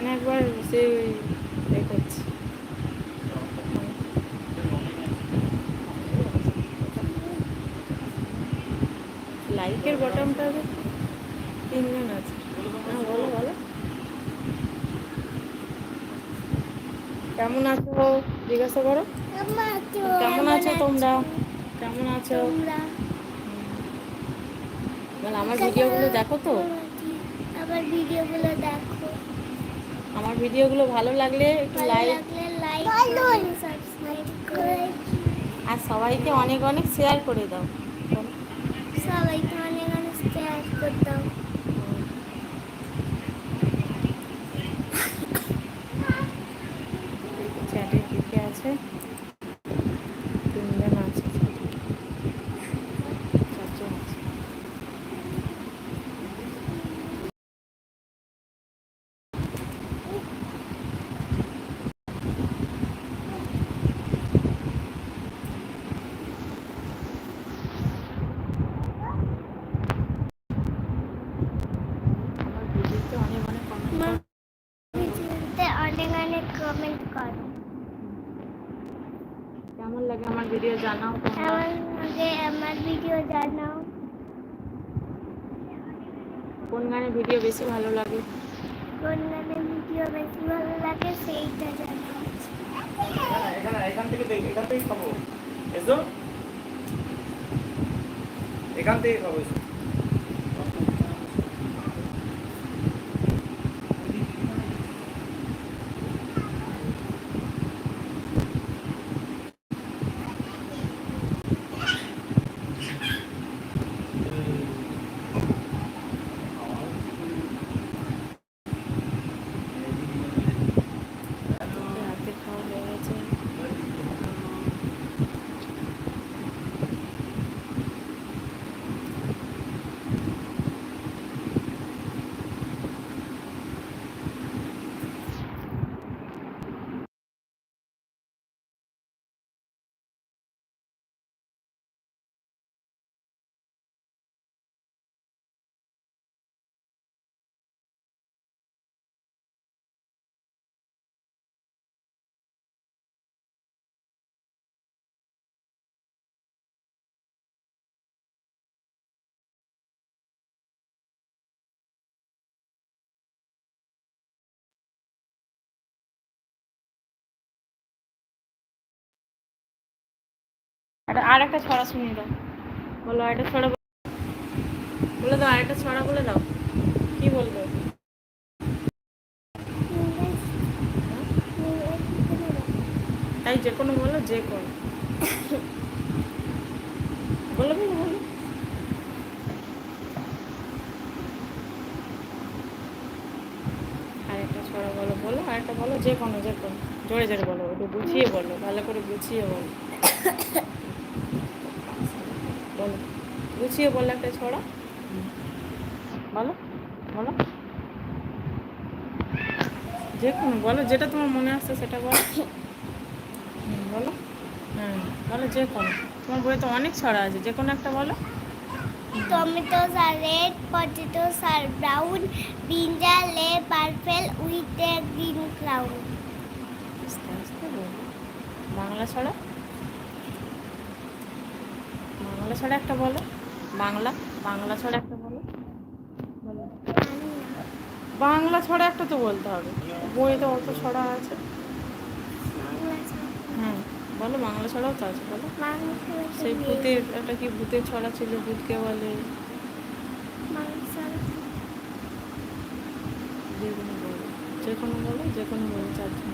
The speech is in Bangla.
এখানে একবার সে করছি লাইকের বটনটা 3 জন আছে। হ্যাঁ বলো বলো, কেমন আছো জিজ্ঞাসা করো। কেমন আছো তোমরা, কেমন আছো? বল আমার ভিডিওগুলো দেখো তো, আমার ভিডিওগুলো দেখো, আমার ভিডিওগুলো ভালো লাগলে একটু লাইক সাবস্ক্রাইব করে, আর সবাইকে অনেক অনেক শেয়ার করে দাও। সবাইকে অনেক অনেক শেয়ার করে দাও। চ্যাটে কে কে আছে? 3 জন আছে, 4জন আছে। আমার ভিডিওতে অনেক অনেক কমেন্ট, অনেক অনেক কমেন্ট করো। কেমন লাগে আমার ভিডিও জানাও তোমরা। আমার ভিডিও জানাও কোন গানের ভিডিও বেশি ভালো লাগে, কোন গানের ভিডিও বেশি ভালো লাগে সেইটা জানাও। এখান থেকে খাবো, এসো এখান থেকে খাবো, এসো। রাতে খাওয়া হয়ে গেছে। আর একটা ছড়া শুনিয়ে দাও, বলো আরেকটা ছড়া বলে দাও, আরেকটা ছড়া বলে দাও, কি বলবে? তাই যে কোনো বলো, যে কোনো বলো বলো বলো। আরেকটা ছড়া বলো, বলো আরেকটা বলো, যে কোনো জোরে জোরে বলো, একটু গুছিয়ে বলো, ভালো করে গুছিয়ে বলো, বলো গুছিয়ে বলো একটা ছড়া, বলো বলো, যে কোনো বলো, যেটা তোমার মনে আসছে সেটা বলো। বলো, হ্যাঁ বলো, যে কোনো, তোমার বইয়ে তো অনেক ছড়া আছে, যে কোনো একটা বলো। Tomatoes are red, potatoes are brown, brinjal a purple with a green crown. আস্তে আস্তে বলো। বাংলা ছড়া, বাংলা ছড়া একটা বলো, বাংলা ছড়া একটা বলো, বলো বাংলা ছড়া একটা তো বলতে হবে, বইতে অত ছড়া আছে। হ্যাঁ বলো, বাংলা ছড়াও তো আছে, বলো। সেই ভূতের একটা কি ভূতের ছড়া ছিল, ভূতকে বলে, যে কোনো বলো, যে কোনো বলো, যে কোনো বলো, 4 জন।